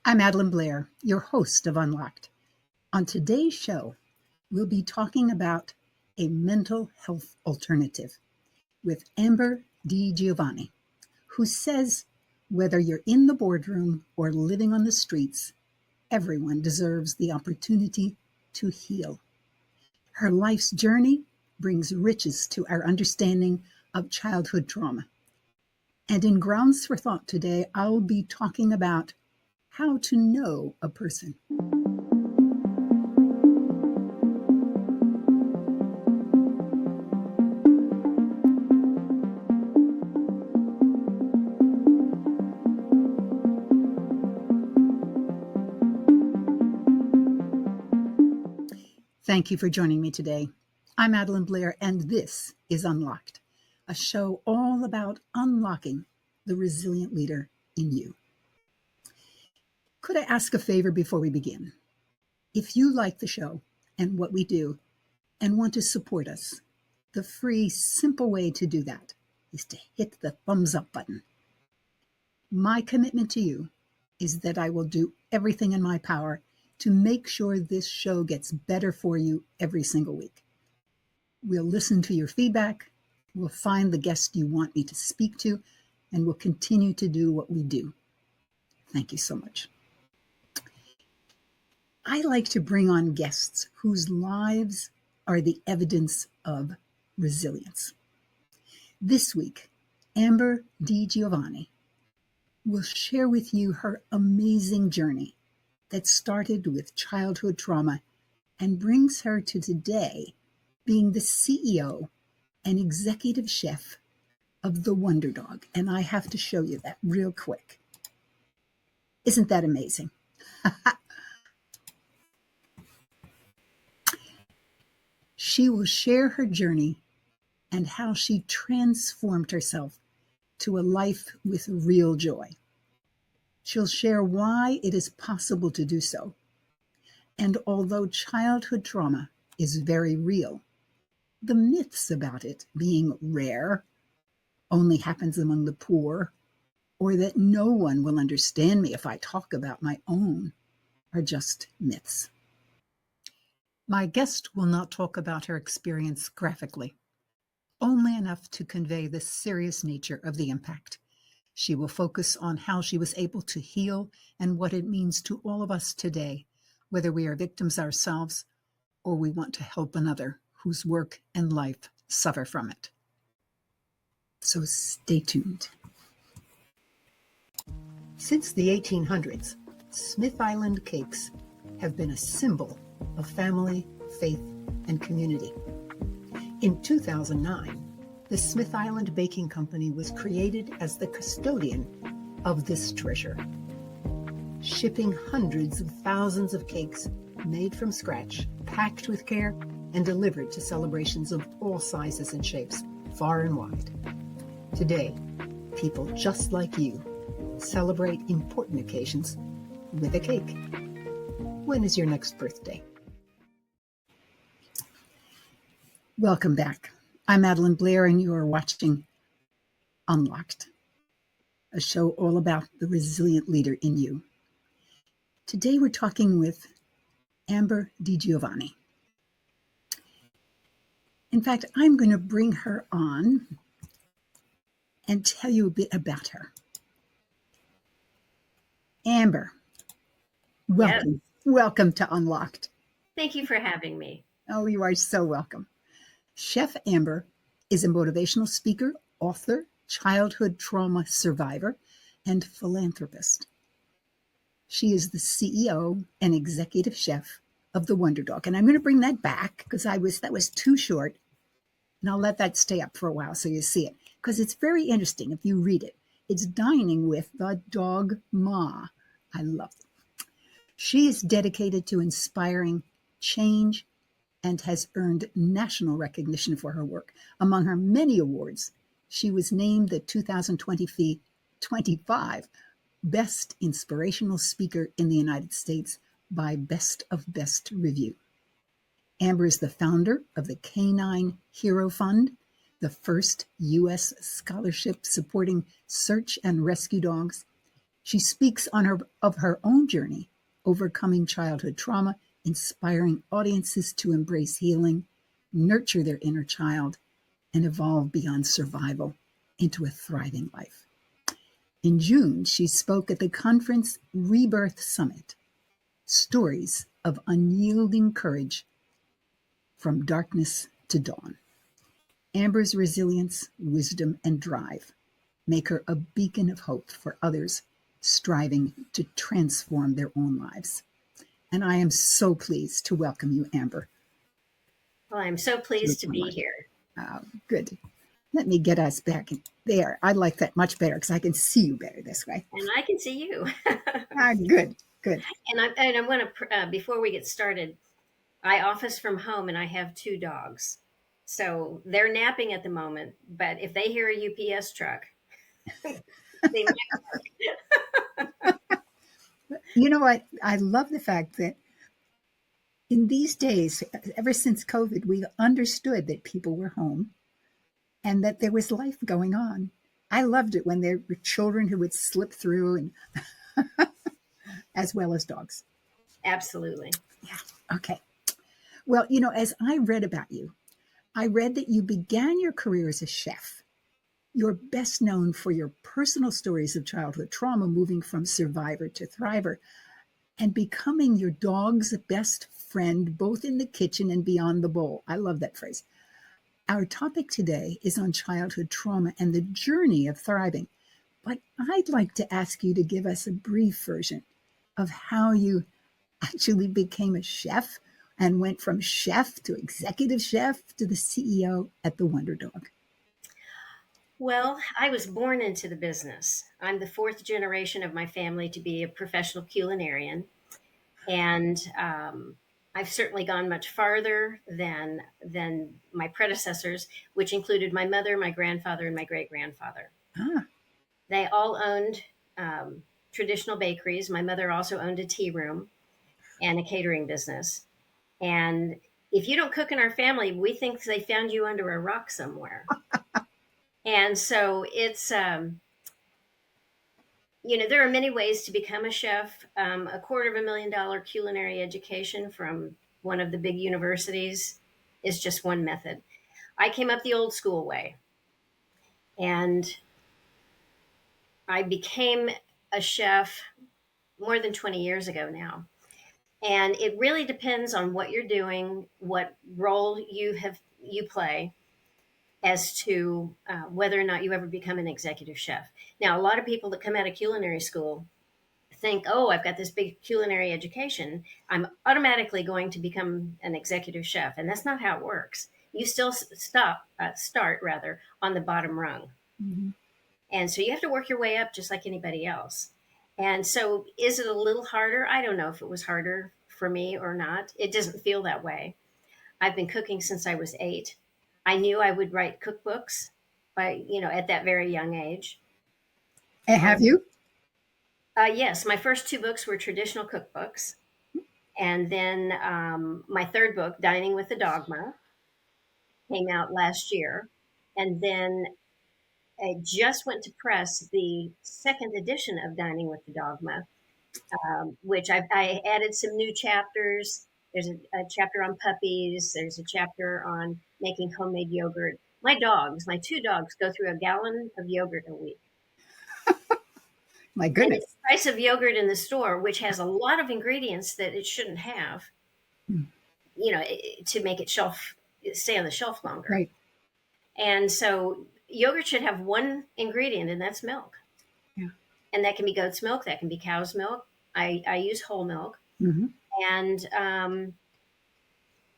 I'm Madeline Blair, your host of Unlocked. On today's show, we'll be talking about a mental health alternative with Amber DiGiovanni, who says whether you're in the boardroom or living on the streets, everyone deserves the opportunity to heal. Her life's journey brings riches to our understanding of childhood trauma. And in Grounds for Thought today, I'll be talking about how to know a person. Thank you for joining me today. I'm Madeline Blair, and this is Unlocked, a show all about unlocking the resilient leader in you. Could I ask a favor before we begin? If you like the show and what we do and want to support us, the free, simple way to do that is to hit the thumbs up button. My commitment to you is that I will do everything in my power to make sure this show gets better for you every single week. We'll listen to your feedback, we'll find the guest you want me to speak to, and we'll continue to do what we do. Thank you so much. I like to bring on guests whose lives are the evidence of resilience. This week, Amber DiGiovanni will share with you her amazing journey that started with childhood trauma and brings her to today being the CEO and executive chef of the Wonder Dog. And I have to show you that real quick. Isn't that amazing? She will share her journey and how she transformed herself to a life with real joy. She'll share why it is possible to do so. And although childhood trauma is very real, the myths about it being rare, only happens among the poor, or that no one will understand me if I talk about my own, are just myths. My guest will not talk about her experience graphically, only enough to convey the serious nature of the impact. She will focus on how she was able to heal and what it means to all of us today, whether we are victims ourselves or we want to help another whose work and life suffer from it. So stay tuned. Since the 1800s, Smith Island cakes have been a symbol of family, faith, and community. In 2009, the Smith Island Baking Company was created as the custodian of this treasure, shipping hundreds of thousands of cakes made from scratch, packed with care, and delivered to celebrations of all sizes and shapes, far and wide. Today, people just like you celebrate important occasions with a cake. When is your next birthday? Welcome back. I'm Madeline Blair, and you are watching Unlocked, a show all about the resilient leader in you. Today we're talking with Amber DiGiovanni. In fact, I'm going to bring her on and tell you a bit about her. Amber, welcome. Yes. Welcome to Unlocked. Thank you for having me. Oh, you are so welcome. Chef Amber is a motivational speaker, author, childhood trauma survivor, and philanthropist. She is the CEO and executive chef of the Wonder Dog. And I'm going to bring that back because that was too short. And I'll let that stay up for a while so you see it. Because it's very interesting if you read it. It's dining with the dog Ma. I love it. She is dedicated to inspiring change and has earned national recognition for her work. Among her many awards, she was named the 2025 Best Inspirational Speaker in the United States by Best of Best Review. Amber is the founder of the Canine Hero Fund, the first U.S. scholarship supporting search and rescue dogs, She speaks of her own journey, overcoming childhood trauma, inspiring audiences to embrace healing, nurture their inner child, and evolve beyond survival into a thriving life. In June, she spoke at the conference Rebirth Summit, Stories of Unyielding Courage from Darkness to Dawn. Amber's resilience, wisdom, and drive make her a beacon of hope for others striving to transform their own lives. And I am so pleased to welcome you, Amber. Well, I'm so pleased to be here. Good. Let me get us back in there. I like that much better because I can see you better this way. And I can see you. Good, good. And I'm going to, before we get started, I office from home and I have 2 dogs. So they're napping at the moment, but if they hear a UPS truck, they might work. You know what? I love the fact that in these days, ever since COVID, we've understood that people were home and that there was life going on. I loved it when there were children who would slip through, and as well as dogs. Absolutely. Yeah. Okay. Well, as I read about you, I read that you began your career as a chef. You're best known for your personal stories of childhood trauma, moving from survivor to thriver, and becoming your dog's best friend, both in the kitchen and beyond the bowl. I love that phrase. Our topic today is on childhood trauma and the journey of thriving. But I'd like to ask you to give us a brief version of how you actually became a chef and went from chef to executive chef to the CEO at the Wonder Dog. Well, I was born into the business. I'm the 4th generation of my family to be a professional culinarian. And I've certainly gone much farther than my predecessors, which included my mother, my grandfather, and my great-grandfather. Ah. They all owned traditional bakeries. My mother also owned a tea room and a catering business. And if you don't cook in our family, we think they found you under a rock somewhere. And so it's, there are many ways to become a chef. $250,000 culinary education from one of the big universities is just one method. I came up the old school way, and I became a chef more than 20 years ago now. And it really depends on what you're doing, what role you play, as to whether or not you ever become an executive chef. Now, a lot of people that come out of culinary school think, oh, I've got this big culinary education, I'm automatically going to become an executive chef. And that's not how it works. You still start on the bottom rung. Mm-hmm. And so you have to work your way up just like anybody else. And so is it a little harder? I don't know if it was harder for me or not. It doesn't feel that way. I've been cooking since I was 8. I knew I would write cookbooks at that very young age. And have you? Yes, my first 2 books were traditional cookbooks. And then my 3rd book, Dining with the Dogma, came out last year. And then I just went to press the 2nd edition of Dining with the Dogma, which I added some new chapters. There's a chapter on puppies. There's a chapter on making homemade yogurt. My 2 dogs, go through a gallon of yogurt a week. My goodness. And the price of yogurt in the store, which has a lot of ingredients that it shouldn't have, to make it stay on the shelf longer. Right. And so yogurt should have one ingredient, and that's milk. Yeah. And that can be goat's milk. That can be cow's milk. I use whole milk. Mm-hmm. And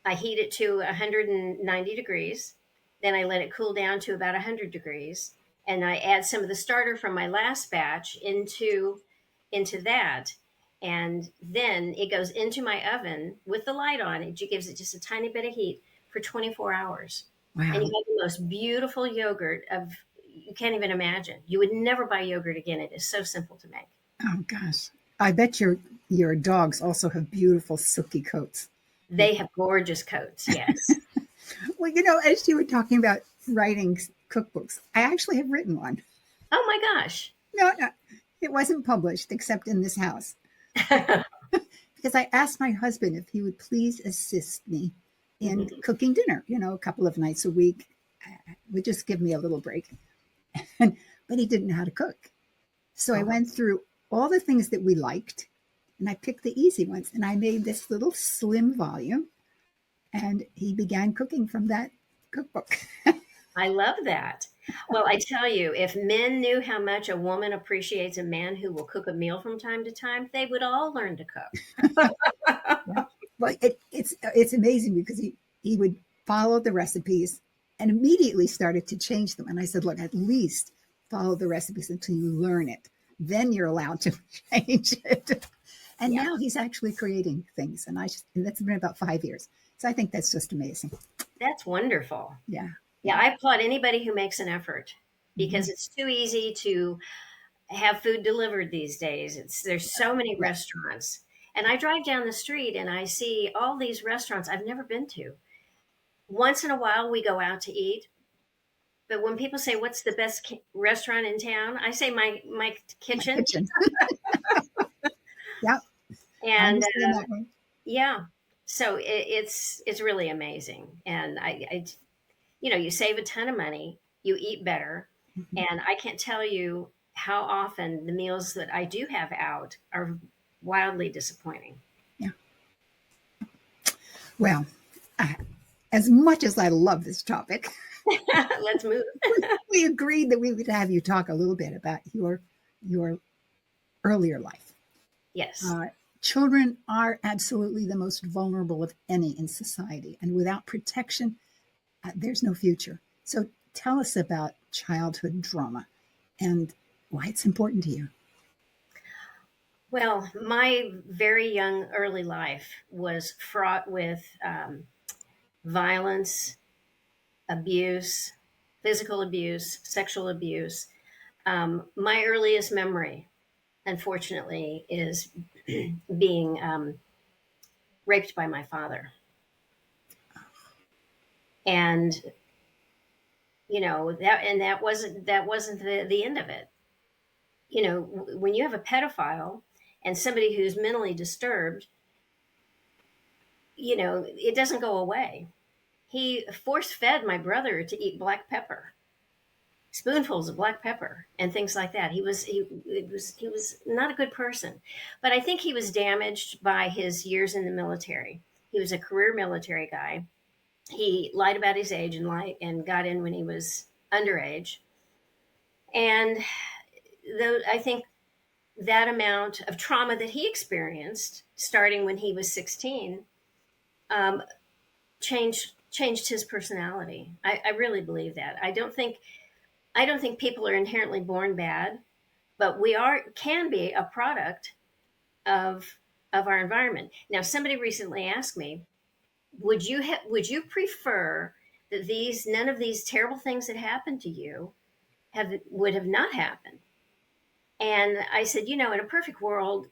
I heat it to 190 degrees. Then I let it cool down to about 100 degrees. And I add some of the starter from my last batch into that. And then it goes into my oven with the light on. It gives it just a tiny bit of heat for 24 hours. Wow. And you have the most beautiful yogurt you can't even imagine. You would never buy yogurt again. It is so simple to make. Oh, gosh. I bet your dogs also have beautiful silky coats. They have gorgeous coats, yes. Well, as you were talking about writing cookbooks, I actually have written one. Oh, my gosh. No, It wasn't published except in this house because I asked my husband if he would please assist me in cooking dinner, a couple of nights a week. Would just give me a little break. But he didn't know how to cook. So I went through all the things that we liked and I picked the easy ones and I made this little slim volume and he began cooking from that cookbook. I love that. Well, I tell you, if men knew how much a woman appreciates a man who will cook a meal from time to time, they would all learn to cook. Yeah. Well, it's amazing because he would follow the recipes and immediately started to change them. And I said, look, at least follow the recipes until you learn it. Then you're allowed to change it. And Yeah. now he's actually creating things. And that's been about 5 years. So I think that's just amazing. That's wonderful. Yeah. Yeah, I applaud anybody who makes an effort because Mhm. it's too easy to have food delivered these days. There's so many Yeah. restaurants. And I drive down the street and I see all these restaurants I've never been to. Once in a while we go out to eat, but when people say what's the best restaurant in town, I say my My kitchen. kitchen. Yeah. I And understand that one. yeah, so it's really amazing. And I you save a ton of money, you eat better, Mhm. and I can't tell you how often the meals that I do have out are wildly disappointing. Yeah. Well, I, as much as I love this topic, Let's move. we agreed that we would have you talk a little bit about your earlier life. Yes. Uh, Children are absolutely the most vulnerable of any in society, and without protection, there's no future. So tell us about childhood trauma and why it's important to you. Well, my very young early life was fraught with violence, abuse, physical abuse, sexual abuse. My earliest memory, unfortunately, is being raped by my father. And that wasn't the end of it. When you have a pedophile and somebody who's mentally disturbed, it doesn't go away. He force fed my brother to eat black pepper, spoonfuls of black pepper and things like that. He was not a good person, but I think he was damaged by his years in the military. He was a career military guy. He lied about his age and got in when he was underage. And though I think that amount of trauma that he experienced starting when he was 16 um, changed his personality. I really believe that. I don't think people are inherently born bad, but we can be a product of our environment. Now, somebody recently asked me, would you prefer that these none of these terrible things that happened to you would have not happened? And I said, in a perfect world,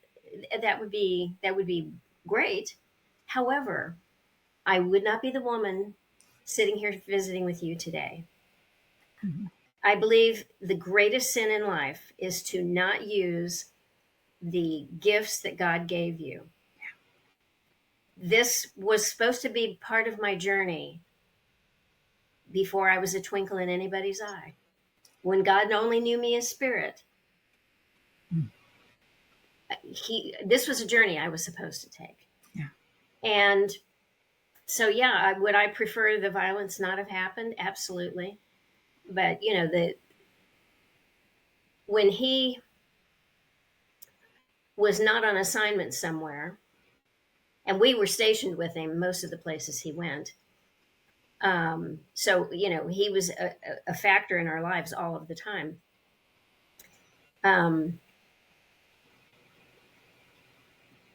that would be great. However, I would not be the woman sitting here visiting with you today. Mhm. I believe the greatest sin in life is to not use the gifts that God gave you. This was supposed to be part of my journey before I was a twinkle in anybody's eye. When God only knew me as spirit, Mm. this was a journey I was supposed to take. Yeah. And so, yeah, would I prefer the violence not have happened? Absolutely. But when he was not on assignment somewhere, and we were stationed with him most of the places he went. So he was a factor in our lives all of the time. Um,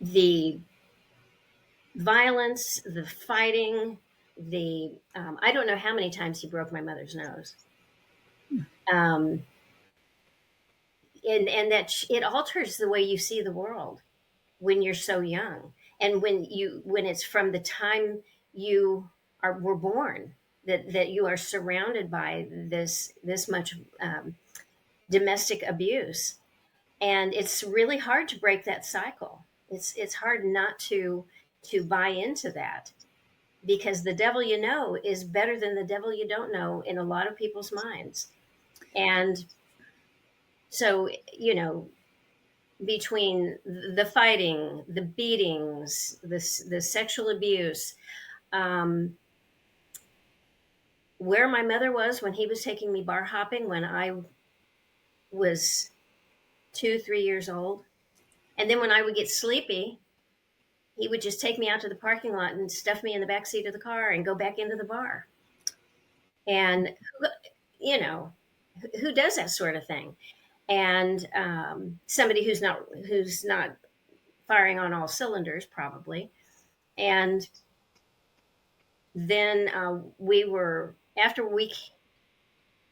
the violence, the fighting, the I don't know how many times he broke my mother's nose. Um, and that it alters the way you see the world when you're so young, and when it's from the time you were born, that you are surrounded by this much domestic abuse. And it's really hard to break that cycle. It's hard not to buy into that, because the devil you know is better than the devil you don't know in a lot of people's minds. And so, between the fighting, the beatings, the sexual abuse, um, where my mother was when he was taking me bar hopping when I was 2, 3 years old, and then when I would get sleepy, he would just take me out to the parking lot and stuff me in the back seat of the car and go back into the bar. And you know, who does that sort of thing? And somebody who's not firing on all cylinders, probably. And then we were after we.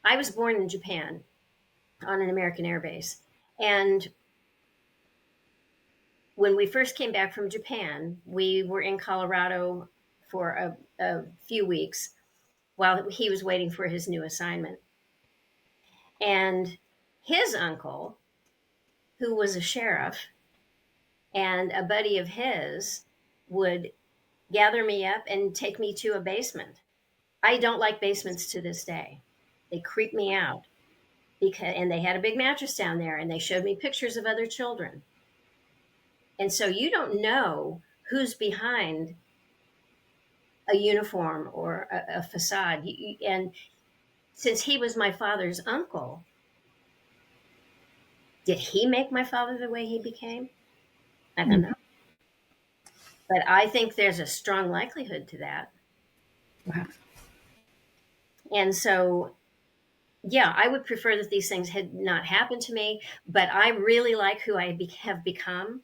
I was born in Japan on an American air base, and when we first came back from Japan, we were in Colorado for a few weeks while he was waiting for his new assignment. And his uncle, who was a sheriff, and a buddy of his would gather me up and take me to a basement. I don't like basements to this day. They creep me out and they had a big mattress down there, and they showed me pictures of other children. And so you don't know who's behind a uniform or a facade. And since he was my father's uncle, did he make my father the way he became? I don't know. But I think there's a strong likelihood to that. Wow. And so, yeah, I would prefer that these things had not happened to me, but I really like who I have become.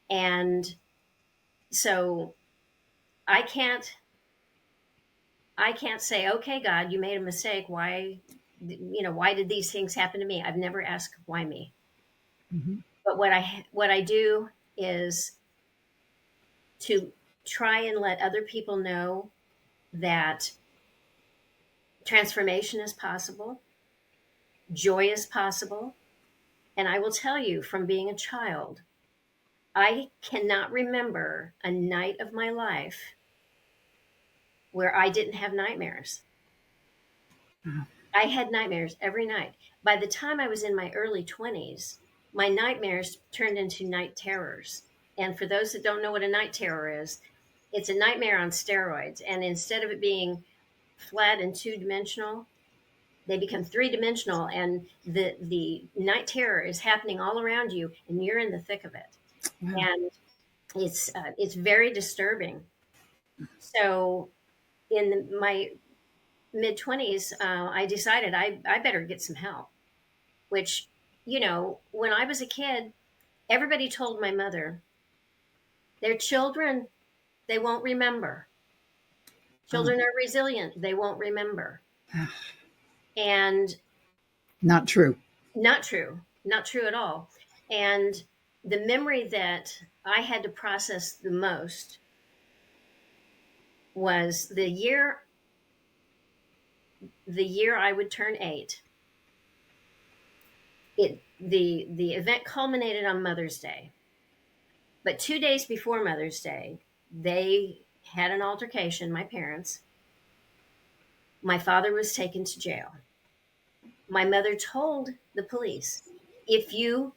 And so I can't say, okay, God, you made a mistake. Why did these things happen to me? I've never asked why me. Mm-hmm. But what I do is to try and let other people know that transformation is possible, joy is possible. And I will tell you, from being a child, I cannot remember a night of my life where I didn't have nightmares. Wow. I had nightmares every night. By the time I was in my early 20s, my nightmares turned into night terrors. And for those that don't know what a night terror is, it's a nightmare on steroids. And instead of it being flat and two-dimensional, they become three-dimensional, and the night terror is happening all around you, and you're in the thick of it. Wow. And it's very disturbing. So in my mid-20s, I decided I better get some help. Which, when I was a kid, everybody told my mother, "They're children; they won't remember. Children are resilient; they won't remember." And Not true. not true, not true at all. And the memory that I had to process the most was the year I would turn 8. The event culminated on Mother's Day, but 2 days before Mother's Day, they had an altercation. My parents. My father was taken to jail. My mother told the police, "If you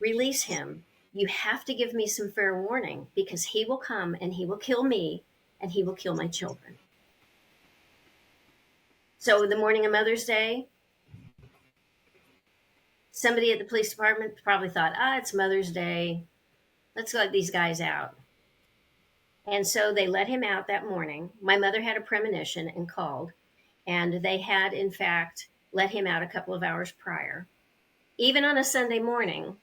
release him, you have to give me some fair warning, because he will come and he will kill me and he will kill my children." So the morning of Mother's Day, somebody at the police department probably thought, it's Mother's Day. Let's let these guys out. And so they let him out that morning. My mother had a premonition and called, and they had, in fact, let him out a couple of hours prior. Even on a Sunday morning,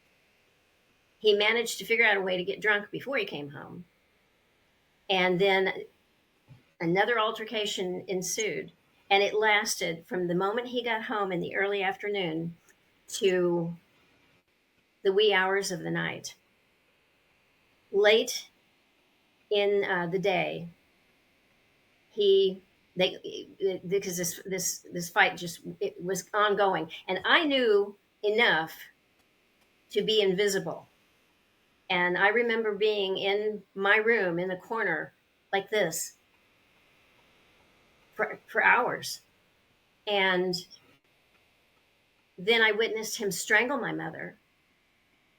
he managed to figure out a way to get drunk before he came home. And then another altercation ensued, and it lasted from the moment he got home in the early afternoon to the wee hours of the night. Late in the day, because this fight it was ongoing, and I knew enough to be invisible. And I remember being in my room in the corner like this for hours. And then I witnessed him strangle my mother.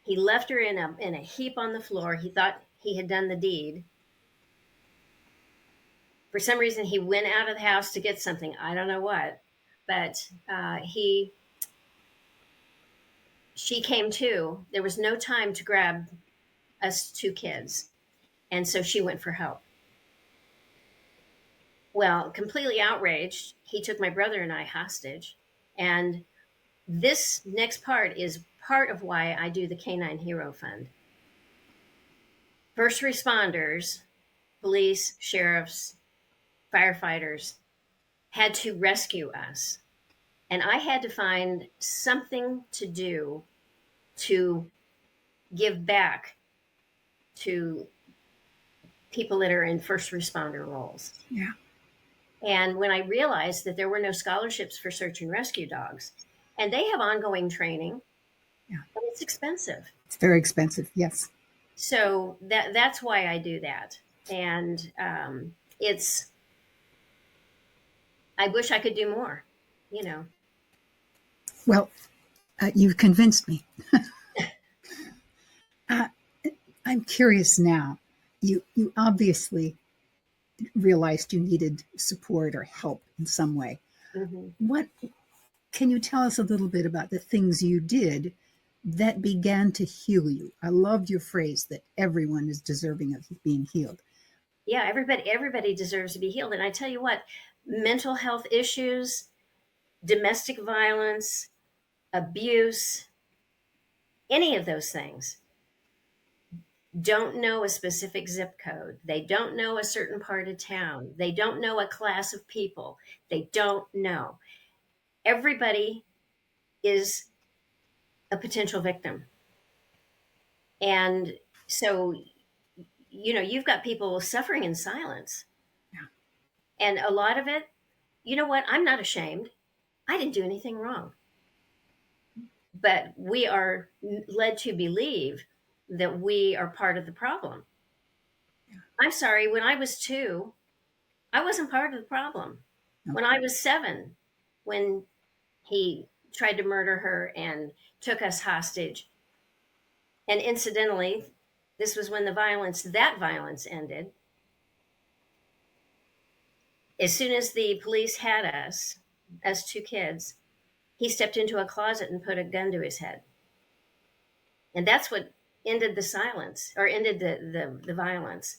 He left her in a heap on the floor. He thought he had done the deed. For some reason, he went out of the house to get something. I don't know what, but she came to. There was no time to grab us two kids, and so she went for help. Well, completely outraged, he took my brother and I hostage. And this next part is part of why I do the Canine Hero Fund. First responders, police, sheriffs, firefighters had to rescue us. And I had to find something to do to give back to people that are in first responder roles. Yeah. And when I realized that there were no scholarships for search and rescue dogs, and they have ongoing training, Yeah. but it's expensive. It's very expensive. Yes. So that's why I do that. And I wish I could do more, you know. Well, you've convinced me. I'm curious now. You obviously realized you needed support or help in some way. Mm-hmm. What can you tell us a little bit about the things you did that began to heal you? I loved your phrase that everyone is deserving of being healed. Yeah, everybody deserves to be healed. And I tell you what, mental health issues, domestic violence, abuse, any of those things don't know a specific zip code. They don't know a certain part of town. They don't know a class of people. They don't know. Everybody is a potential victim. And so, you've got people suffering in silence. Yeah. And a lot of it, you know what? I'm not ashamed. I didn't do anything wrong. But we are led to believe that we are part of the problem. Yeah. I'm sorry, when I was 2, I wasn't part of the problem. No. When I was 7, when he tried to murder her and took us hostage, and incidentally, this was when that violence ended. As soon as the police had us two kids, he stepped into a closet and put a gun to his head. And that's what ended the silence, or ended the violence.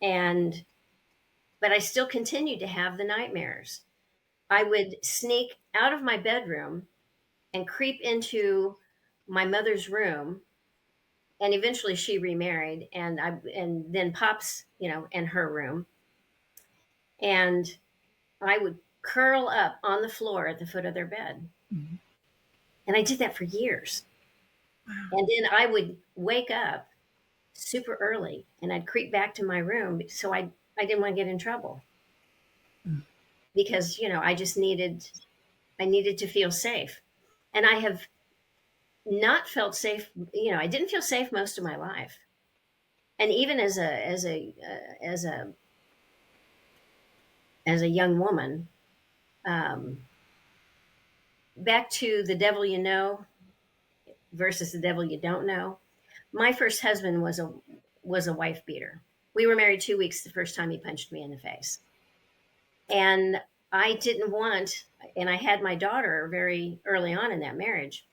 But I still continued to have the nightmares. I would sneak out of my bedroom and creep into my mother's room, and eventually she remarried, and then Pop's, in her room, and I would curl up on the floor at the foot of their bed. Mm-hmm. And I did that for years. Wow. And then I would wake up super early and I'd creep back to my room. So I didn't want to get in trouble. Mm. Because, I needed to feel safe. And I have not felt safe. I didn't feel safe most of my life. And even as a young woman, back to the devil you know versus the devil you don't know. My first husband was a wife beater. We were married 2 weeks the first time he punched me in the face. And I didn't want, and I had my daughter very early on in that marriage.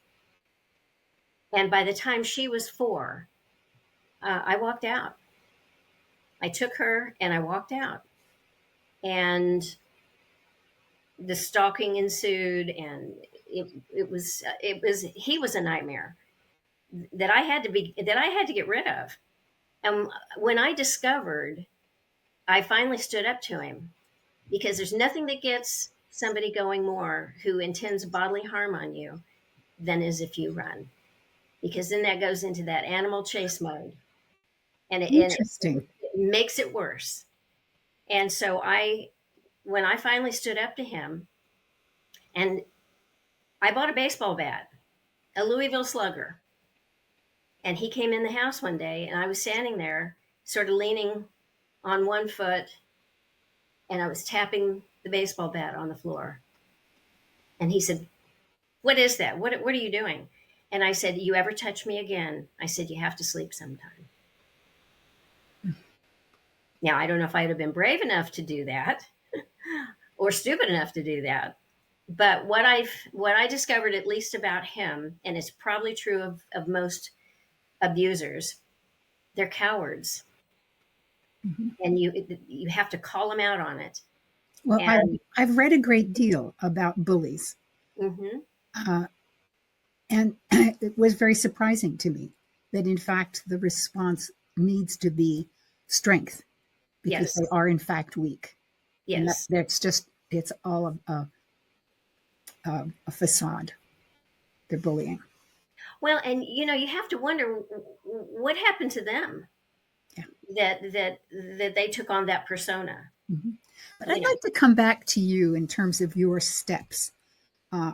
And by the time she was 4, I walked out. I took her and I walked out. And the stalking ensued, and he was a nightmare that I had to get rid of. And when I discovered, I finally stood up to him, because there's nothing that gets somebody going more who intends bodily harm on you than as if you run, because then that goes into that animal chase mode, and it makes it worse. And so when I finally stood up to him, and I bought a baseball bat, a Louisville Slugger, And he came in the house one day, and I was standing there, sort of leaning on one foot, and I was tapping the baseball bat on the floor. And he said, "What is that? What are you doing?" And I said, "You ever touch me again," I said, "you have to sleep sometime." Now, I don't know if I'd have been brave enough to do that or stupid enough to do that. But what I discovered, at least about him, and it's probably true of most abusers, they're cowards. Mm-hmm. And you have to call them out on it. Well, And I've read a great deal about bullies, mm-hmm, uh, and it was very surprising to me that, in fact, the response needs to be strength because yes, they are, in fact, weak. And yes. that's just, it's all a facade, they're bullying. Well, and you have to wonder what happened to them Yeah. that they took on that persona. Mm-hmm. But You I'd know, like to come back to you in terms of your steps. Uh,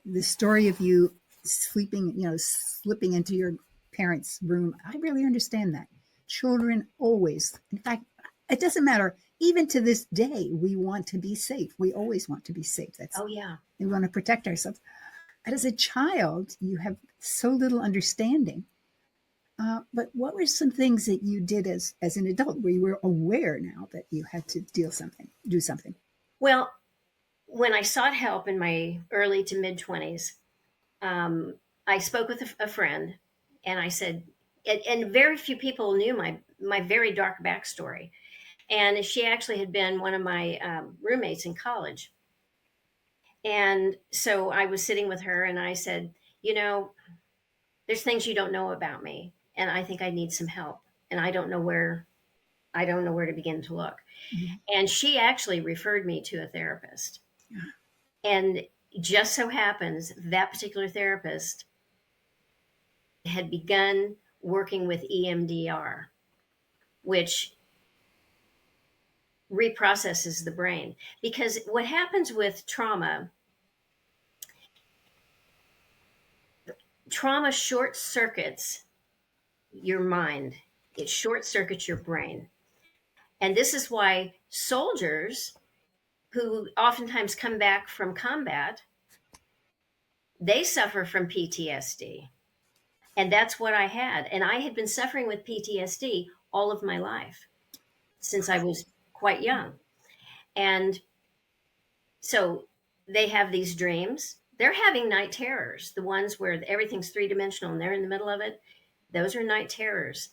the story of you sleeping, slipping into your parents' room, I really understand that. Children always, in fact, it doesn't matter. Even to this day, we want to be safe. We always want to be safe. oh yeah. We want to protect ourselves. But as a child, you have so little understanding. But what were some things that you did as an adult where you were aware now that you had to do something? Well, when I sought help in my early to mid 20s, um, I spoke with a friend, and I said, and very few people knew my very dark backstory. And she actually had been one of my roommates in college. And so I was sitting with her, and I said, there's things you don't know about me, and I think I need some help, and I don't know where to begin to look. Mm-hmm. And she actually referred me to a therapist. And just so happens that particular therapist had begun working with EMDR, which reprocesses the brain. Because what happens with trauma short circuits your mind, it short circuits your brain. And this is why soldiers who oftentimes come back from combat, they suffer from PTSD. And that's what I had. And I had been suffering with PTSD all of my life since I was quite young. And so they have these dreams. They're having night terrors, the ones where everything's three dimensional and they're in the middle of it. Those are night terrors.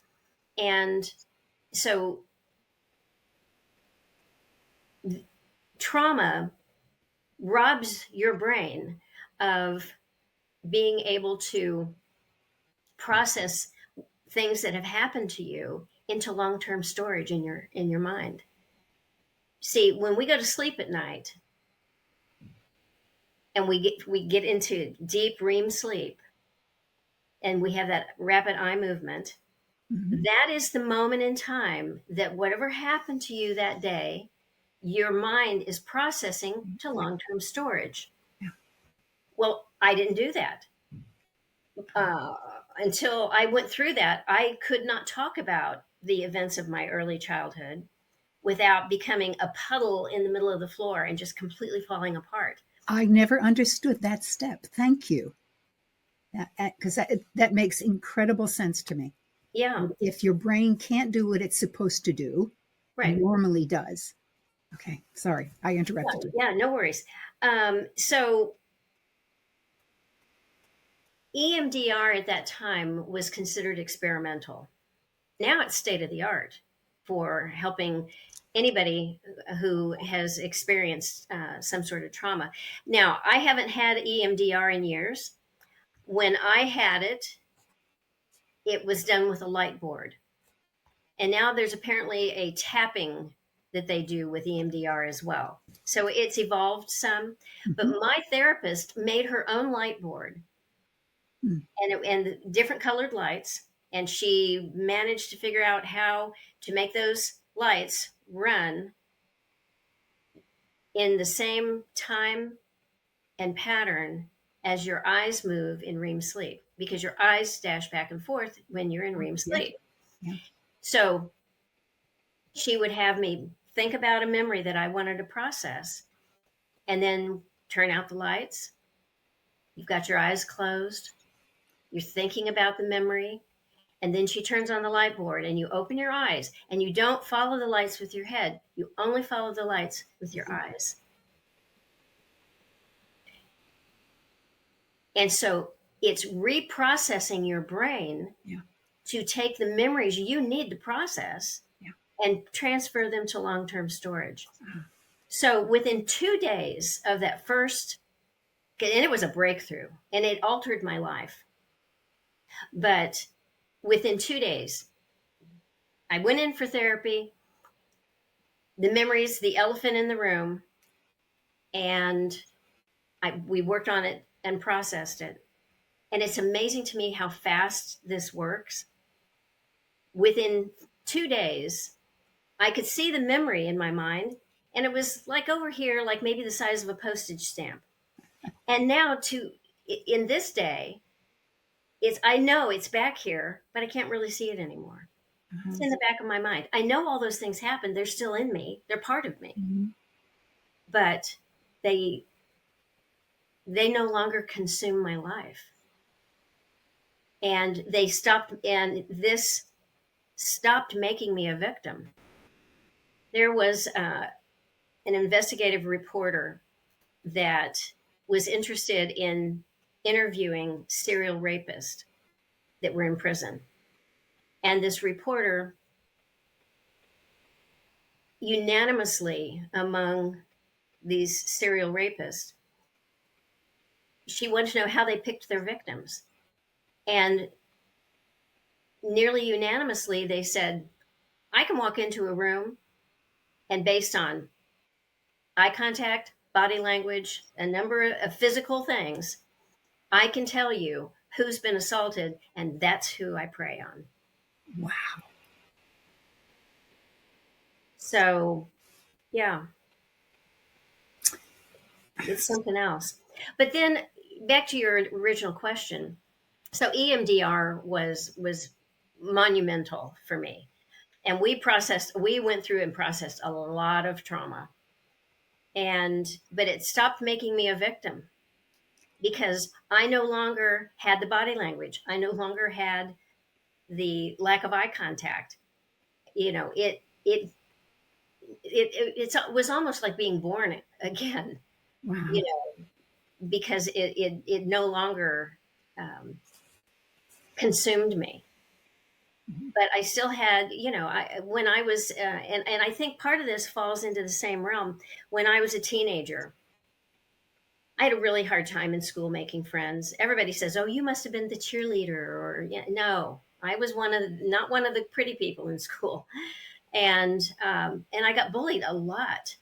And so trauma robs your brain of being able to process things that have happened to you into long-term storage in your mind. See, when we go to sleep at night and we get into deep REM sleep and we have that rapid eye movement, Mm-hmm. that is the moment in time that whatever happened to you that day, your mind is processing to long-term storage. Yeah. Well, I didn't do that. uh, until I went through that, I could not talk about the events of my early childhood without becoming a puddle in the middle of the floor and just completely falling apart. I never understood that step. Thank you. Because that makes incredible sense to me. Yeah, If your brain can't do what it's supposed to do, right. normally does. Okay, sorry, I interrupted you. Yeah, no worries. So EMDR at that time was considered experimental. Now it's state of the art for helping anybody who has experienced some sort of trauma. Now, I haven't had EMDR in years. When I had it, it was done with a light board. And now there's apparently a tapping that they do with EMDR as well. So it's evolved some. But Mm-hmm. my therapist made her own light board and different colored lights. And she managed to figure out how to make those lights run in the same time and pattern as your eyes move in REM sleep. because your eyes dash back and forth when you're in REM Yeah. sleep. Yeah. So she would have me think about a memory that I wanted to process and then turn out the lights. You've got your eyes closed. You're thinking about the memory. And then she turns on the light board and you open your eyes and you don't follow the lights with your head. You only follow the lights with your eyes. And so it's reprocessing your brain Yeah. to take the memories you need to process Yeah. and transfer them to long-term storage. So within 2 days of that first, and it was a breakthrough and it altered my life. But within 2 days, I went in for therapy, the memories, the elephant in the room, and we worked on it and processed it. And it's amazing to me how fast this works. Within 2 days, I could see the memory in my mind, and it was like over here, like maybe the size of a postage stamp. And now in this day, I know it's back here, but I can't really see it anymore. It's in the back of my mind. I know all those things happened. They're still in me. They're part of me. Mm-hmm. But they no longer consume my life. And this stopped making me a victim. There was an investigative reporter that was interested in interviewing serial rapists that were in prison. And this reporter unanimously among these serial rapists, she wanted to know how they picked their victims. And nearly unanimously, they said, I can walk into a room and based on eye contact, body language, a number of physical things, I can tell you who's been assaulted, and that's who I prey on. Wow. So, yeah, it's something else. But then back to your original question. So EMDR was monumental for me. And we went through and processed a lot of trauma. But it stopped making me a victim because I no longer had the body language. I no longer had the lack of eye contact. You know, it was almost like being born again, Wow. you know, because it no longer consumed me. But I still had, when I was, and I think part of this falls into the same realm. When I was a teenager, I had a really hard time in school making friends. Everybody says, "Oh, you must have been the cheerleader," or no, I was not one of the pretty people in school, and I got bullied a lot.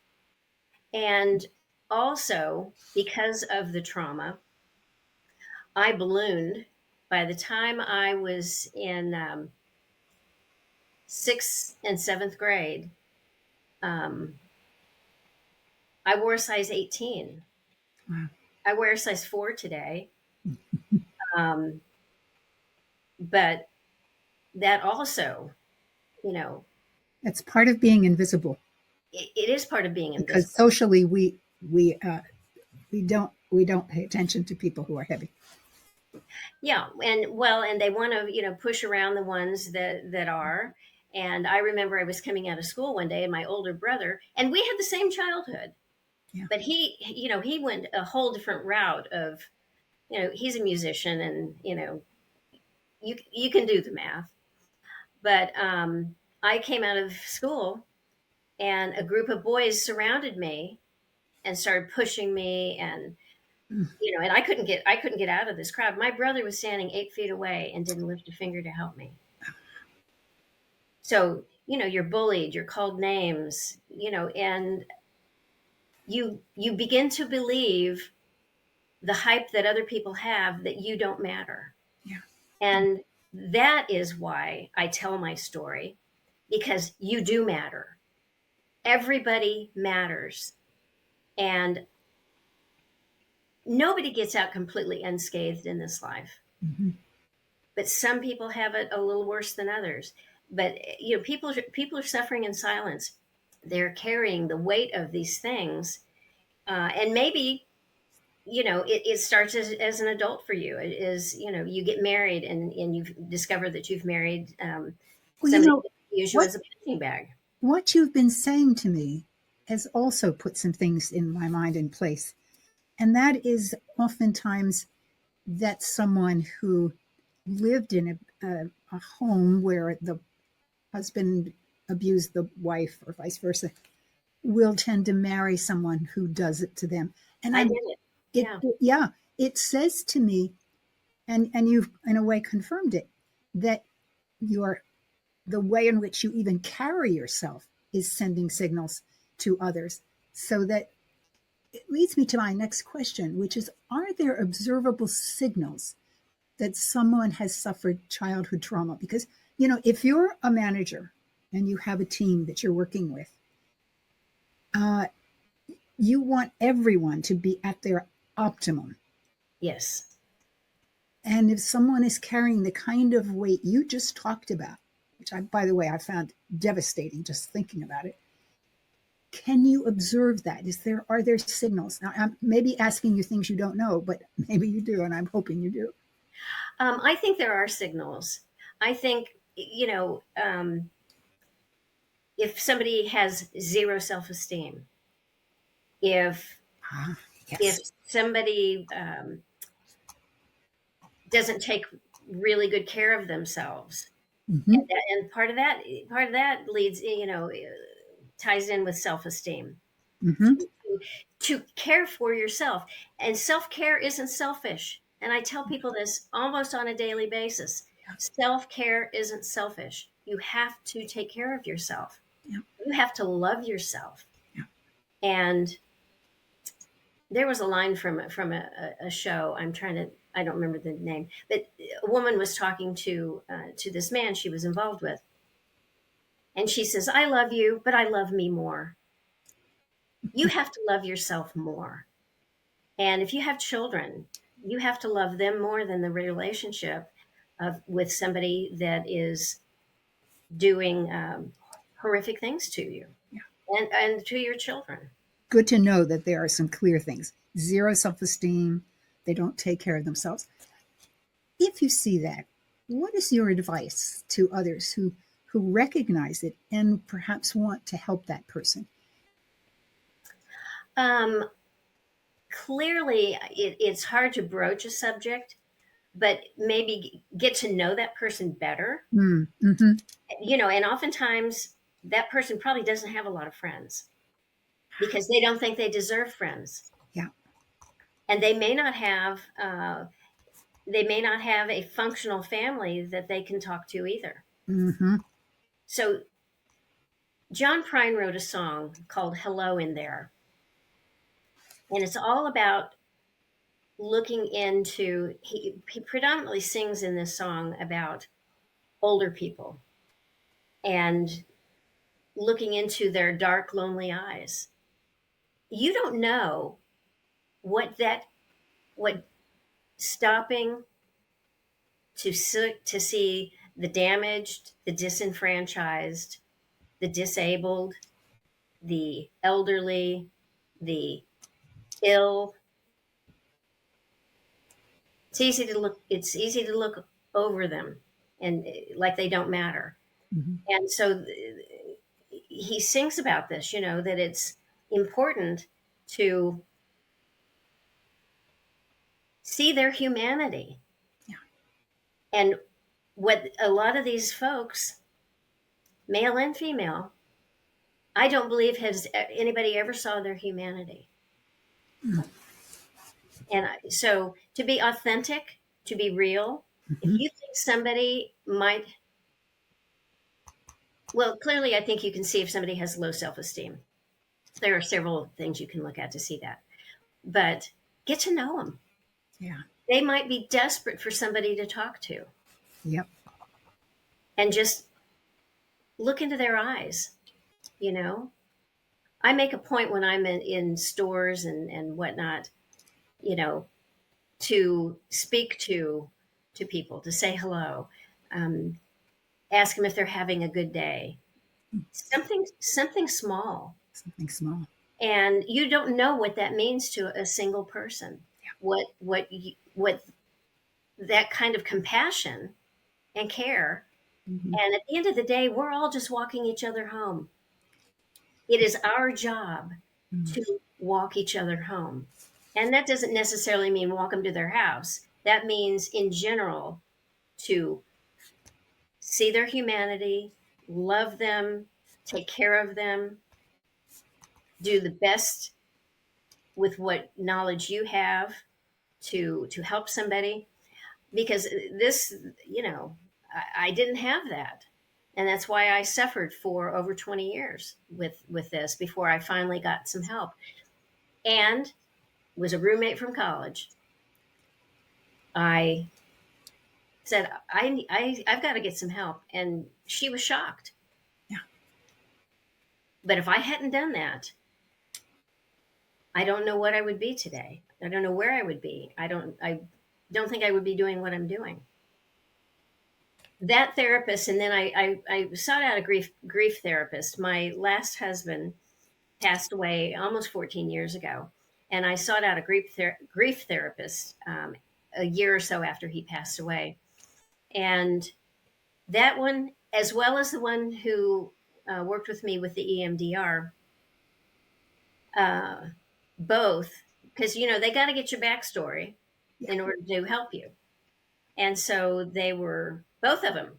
And also because of the trauma, I ballooned. By the time I was in sixth and seventh grade, um, I wore a size 18. Wow. I wear a size 4 today. Um, but that also, you know, It's part of being invisible it is part of being because invisible. socially we don't pay attention to people who are heavy. Yeah, and they want to, push around the ones that are. And I remember I was coming out of school one day, and my older brother, and we had the same childhood, Yeah. but he went a whole different route of, he's a musician, and you can do the math. But I came out of school, and a group of boys surrounded me and started pushing me, and and I couldn't get out of this crowd. My brother was standing 8 feet away and didn't lift a finger to help me. So you're bullied, you're called names, and you begin to believe the hype that other people have that you don't matter. Yeah. And that is why I tell my story, because you do matter. Everybody matters. And nobody gets out completely unscathed in this life. Mm-hmm. But some people have it a little worse than others. But people are suffering in silence. They're carrying the weight of these things, and maybe it starts as an adult for you. It is, you get married, and you discover that you've married Well, somebody that use you what as a punching bag. what you've been saying to me has also put some things in my mind in place. And that is oftentimes that someone who lived in a home where the husband abused the wife or vice versa will tend to marry someone who does it to them. And I did it. it, Yeah. yeah, it says to me, and you've in a way confirmed it, that your the way in which you even carry yourself is sending signals to others. So that it leads me to my next question, which is, are there observable signals that someone has suffered childhood trauma? Because, if you're a manager and you have a team that you're working with, uh, you want everyone to be at their optimum. Yes. And if someone is carrying the kind of weight you just talked about, which by the way, I found devastating just thinking about it, can you observe that? Are there signals? Now, I'm maybe asking you things you don't know, but maybe you do, and I'm hoping you do. I think there are signals. I think, if somebody has zero self-esteem, if Ah, if yes. somebody doesn't take really good care of themselves, Mm-hmm. and part of that leads, ties in with self-esteem. Mm-hmm. To care for yourself, and self-care isn't selfish. And I tell people this almost on a daily basis. Self-care isn't selfish. You have to take care of yourself. Yeah. You have to love yourself. Yeah. And there was a line from a show. I don't remember the name, but a woman was talking to this man she was involved with, and she says, "I love you, but I love me more." You have to love yourself more. And if you have children, you have to love them more than the relationship with somebody that is doing horrific things to you Yeah. and to your children. Good to know that there are some clear things. Zero self-esteem. They don't take care of themselves. If you see that, what is your advice to others who recognize it and perhaps want to help that person? Um, Clearly, it's hard to broach a subject, but maybe get to know that person better. Mm-hmm. And oftentimes that person probably doesn't have a lot of friends because they don't think they deserve friends, Yeah. and they may not have a functional family that they can talk to either. Mm-hmm. So John Prine wrote a song called "Hello in There," and it's all about looking into. He predominantly sings in this song about older people and looking into their dark, lonely eyes. You don't know what stopping to see the damaged, the disenfranchised, the disabled, the elderly, the ill. It's easy to look over them, and like they don't matter. Mm-hmm. And so he sings about this, that it's important to see their humanity. Yeah. And what a lot of these folks, male and female, I don't believe has anybody ever saw their humanity. And so to be authentic, to be real, if Mm-hmm. you think somebody might, well, clearly I think you can see if somebody has low self-esteem. There are several things you can look at to see that. But get to know them. Yeah. They might be desperate for somebody to talk to, Yep. and just look into their eyes. You know, I make a point when I'm in stores and whatnot, you know, to speak to to people, to say hello, um, ask them if they're having a good day. Something small. Something small. And you don't know what that means to a single person. What that kind of compassion and care. Mm-hmm. And at the end of the day, we're all just walking each other home. It is our job Mm-hmm. to walk each other home. And that doesn't necessarily mean walk them to their house. That means, in general, to see their humanity, love them, take care of them, do the best with what knowledge you have to help somebody. Because this, I didn't have that. And that's why I suffered for over 20 years with this before I finally got some help. And was a roommate from college. I said, I've got to get some help. And she was shocked. Yeah. But if I hadn't done that, I don't know what I would be today. I don't know where I would be. I don't think I would be doing what I'm doing. That therapist, and then I sought out a grief therapist. My last husband passed away almost 14 years ago, and I sought out a grief therapist a year or so after he passed away. And that one, as well as the one who worked with me with the EMDR, uh, both, because they got to get your backstory Yeah. in order to help you. And so they were, both of them,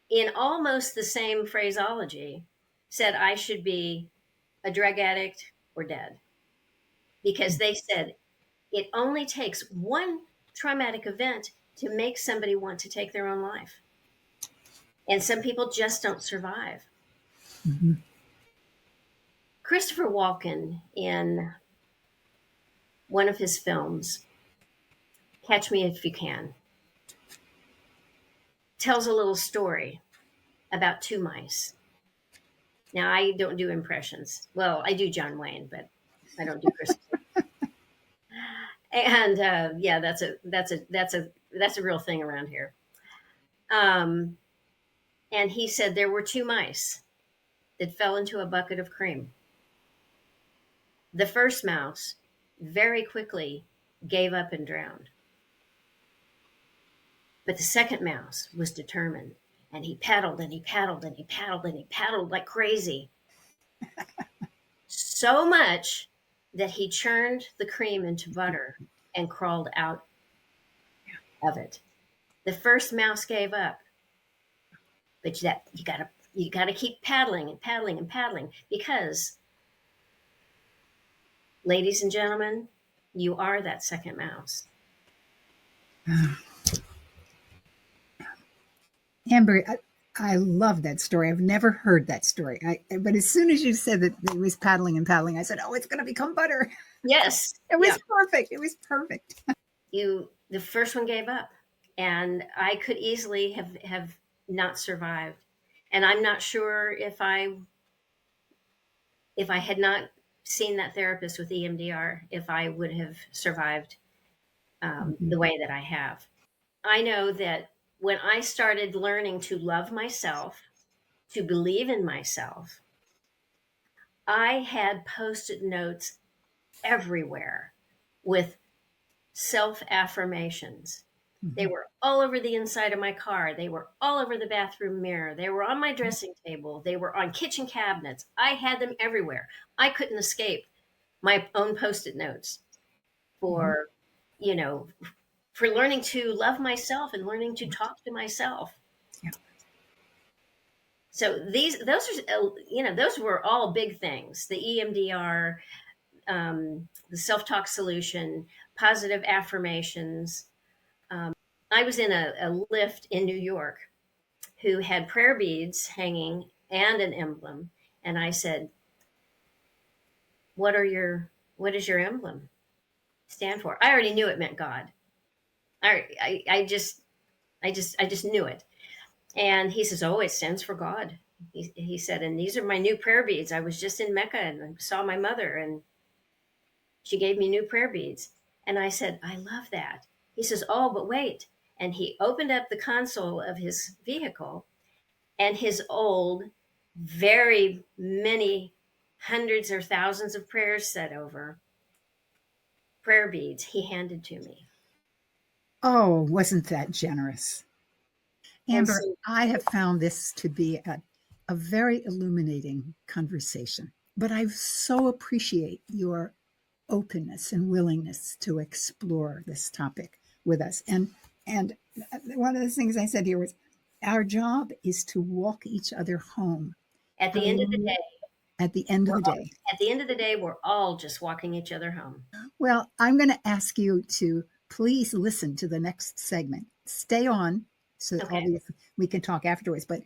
in almost the same phraseology, said I should be a drug addict or dead. Because they said it only takes one traumatic event to make somebody want to take their own life. And some people just don't survive. Mm-hmm. Christopher Walken, in one of his films, Catch Me If You Can, tells a little story about two mice. Now, I don't do impressions. Well, I do John Wayne, but I don't do Christopher. And yeah, that's a real thing around here. Um, and he said there were two mice that fell into a bucket of cream. The first mouse very quickly gave up and drowned. But the second mouse was determined, and he paddled and he paddled and he paddled and he paddled like crazy. So much that he churned the cream into butter and crawled out of it. The first mouse gave up, but you gotta keep paddling and paddling and paddling, because, ladies and gentlemen, you are that second mouse. Amber, I love that story. I've never heard that story. But as soon as you said that it was paddling and paddling, I said, "Oh, it's going to become butter." Yes, It was yeah. perfect. It was perfect. The first one gave up, and I could easily have not survived. And I'm not sure if I had not seen that therapist with EMDR, if I would have survived Mm-hmm. the way that I have. I know that when I started learning to love myself, to believe in myself, I had Post-it notes everywhere with self affirmations. They Mm-hmm. were all over the inside of my car. They were all over the bathroom mirror. They were on my dressing table. They were on kitchen cabinets. I had them everywhere. I couldn't escape my own Post-it notes Mm-hmm. for, you know, for learning to love myself and learning to talk to myself. Yeah. So those were all big things. The EMDR, the self-talk solution, positive affirmations. I was in a lift in New York who had prayer beads hanging and an emblem, and I said, what does your emblem stand for?" I already knew it meant God. I just knew it. And he says, "Oh, it stands for God." He said, "And these are my new prayer beads. I was just in Mecca and I saw my mother, and she gave me new prayer beads." And I said, "I love that." He says, "Oh, but wait. And he opened up the console of his vehicle, and his old, very many hundreds or thousands of prayers said over, prayer beads, he handed to me. Oh, wasn't that generous? And Amber, so I have found this to be a very illuminating conversation, but I so appreciate your openness and willingness to explore this topic with us. And one of the things I said here was our job is to walk each other home. at the end of the day, At the end of we're the all, day. at the end of the day, we're all just walking each other home. Well, I'm going to ask you to please listen to the next segment. Stay on, so Okay. obviously we can talk afterwards. But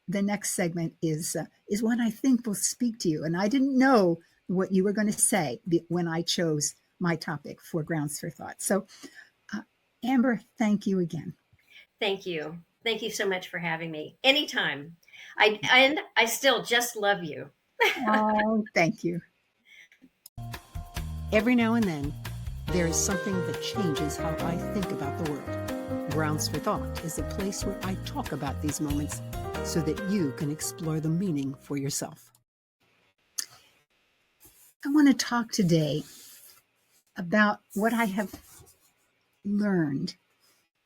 the next segment is one I think will speak to you. And I didn't know what you were going to say when I chose my topic for Grounds for Thought. So, Amber, thank you again. Thank you. Thank you so much for having me. Anytime. I still just love you. Oh, thank you. Every now and then, there is something that changes how I think about the world. Grounds for Thought is a place where I talk about these moments so that you can explore the meaning for yourself. I want to talk today about what I have learned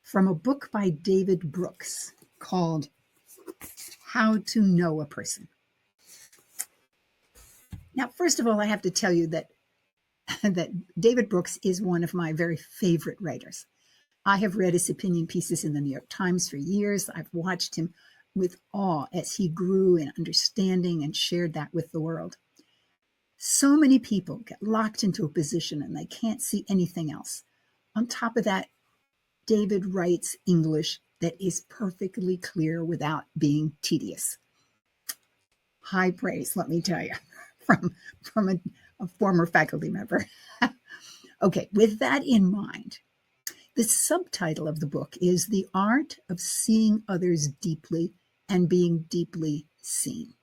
from a book by David Brooks called How to Know a Person. Now, first of all, I have to tell you that David Brooks is one of my very favorite writers. I have read his opinion pieces in the New York Times for years. I've watched him with awe as he grew in understanding and shared that with the world. So many people get locked into a position and they can't see anything else. On top of that, David writes English that is perfectly clear without being tedious. High praise, let me tell you, from a former faculty member. Okay, with that in mind, the subtitle of the book is The Art of Seeing Others Deeply and Being Deeply Seen.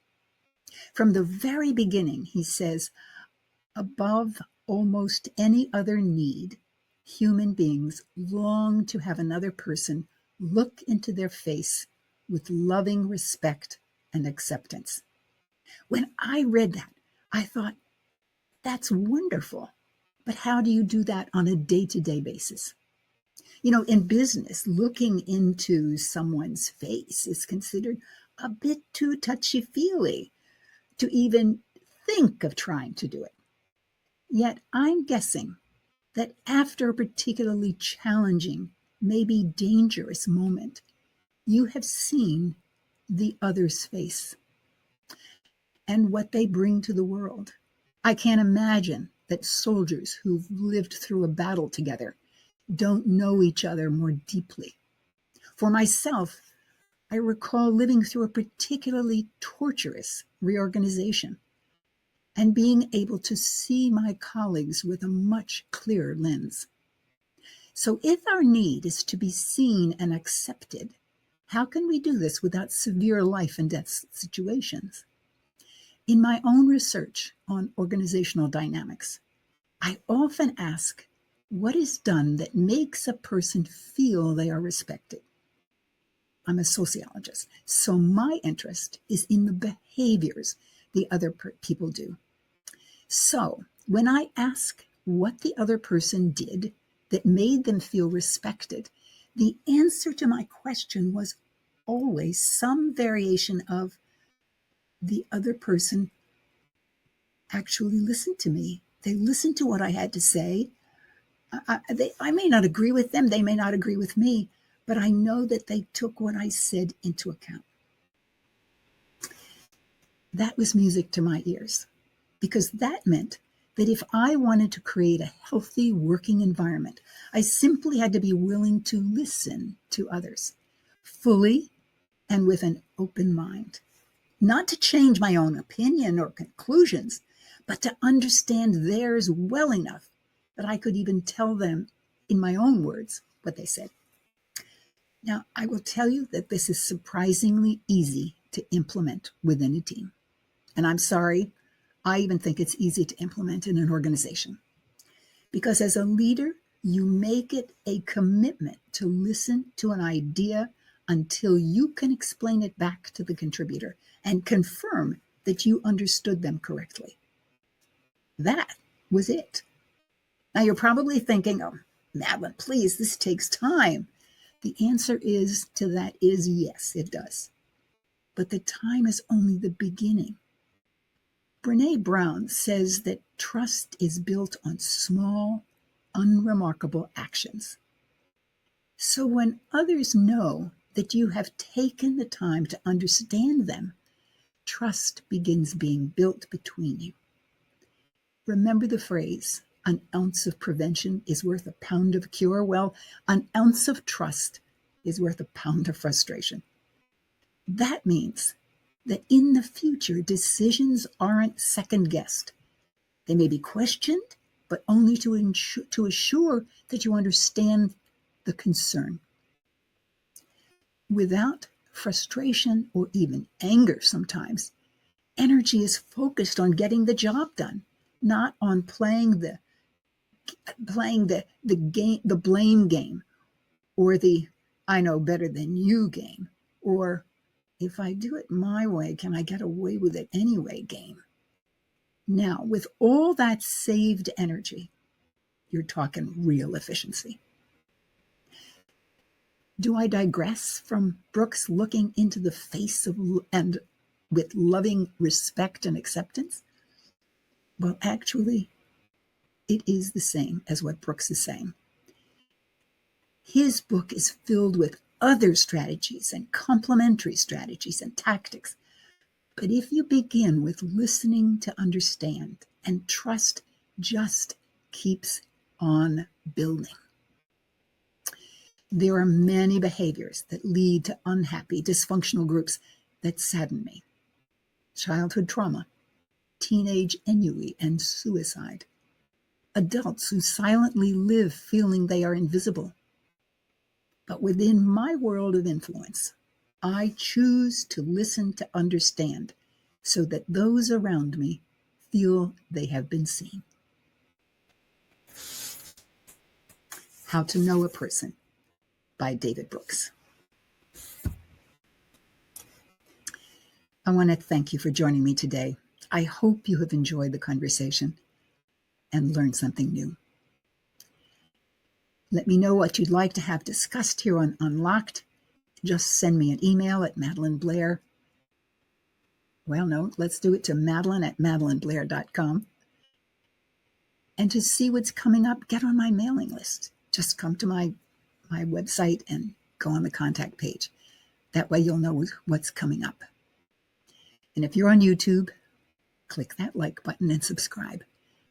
From the very beginning, he says, above almost any other need, human beings long to have another person look into their face with loving respect and acceptance. When I read that, I thought, that's wonderful. But how do you do that on a day-to-day basis? You know, in business, looking into someone's face is considered a bit too touchy-feely to even think of trying to do it. Yet I'm guessing that after a particularly challenging, maybe dangerous moment, you have seen the other's face and what they bring to the world. I can't imagine that soldiers who've lived through a battle together don't know each other more deeply. For myself, I recall living through a particularly torturous reorganization and being able to see my colleagues with a much clearer lens. So if our need is to be seen and accepted, how can we do this without severe life and death situations? In my own research on organizational dynamics, I often ask, what is done that makes a person feel they are respected? I'm a sociologist, so my interest is in the behaviors the other people do. So when I ask what the other person did that made them feel respected, the answer to my question was always some variation of the other person actually listened to me. They listened to what I had to say. I may not agree with them, they may not agree with me, but I know that they took what I said into account. That was music to my ears, because that meant that if I wanted to create a healthy working environment, I simply had to be willing to listen to others fully and with an open mind. Not to change my own opinion or conclusions, but to understand theirs well enough that I could even tell them in my own words what they said. Now, I will tell you that this is surprisingly easy to implement within a team. And I'm sorry, I even think it's easy to implement in an organization. Because as a leader, You make it a commitment to listen to an idea until you can explain it back to the contributor and confirm that you understood them correctly. That was it. Now you're probably thinking, oh, Madeline, please, this takes time. The answer is yes, it does. But the time is only the beginning. Brené Brown says that trust is built on small, unremarkable actions. So when others know that you have taken the time to understand them, trust begins being built between you. Remember the phrase, an ounce of prevention is worth a pound of cure. Well, an ounce of trust is worth a pound of frustration. That means that in the future, decisions aren't second-guessed. They may be questioned, but only to assure that you understand the concern. Without frustration or even anger sometimes, energy is focused on getting the job done, not on playing the game, the blame game, or the I know better than you game, or if I do it my way, can I get away with it anyway game. Now, with all that saved energy, you're talking real efficiency. Do I digress from Brooks looking into the face of and with loving respect and acceptance? Well, actually, it is the same as what Brooks is saying. His book is filled with other strategies and complementary strategies and tactics. But if you begin with listening to understand, and trust just keeps on building. There are many behaviors that lead to unhappy, dysfunctional groups that sadden me. Childhood trauma, teenage ennui, and suicide. Adults who silently live feeling they are invisible. But within my world of influence, I choose to listen to understand so that those around me feel they have been seen. How to Know a Person by David Brooks. I want to thank you for joining me today. I hope you have enjoyed the conversation and learned something new. Let me know what you'd like to have discussed here on Unlocked. Just send me an email at Madeline Blair. Well, no, let's do it to Madeline@MadelineBlair.com. And to see what's coming up, get on my mailing list. Just come to my website and go on the contact page. That way you'll know what's coming up. And if you're on YouTube, click that like button and subscribe.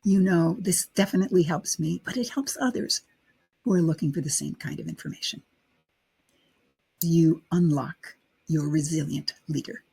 You know, this definitely helps me, but it helps others who are looking for the same kind of information. You unlock your resilient leader.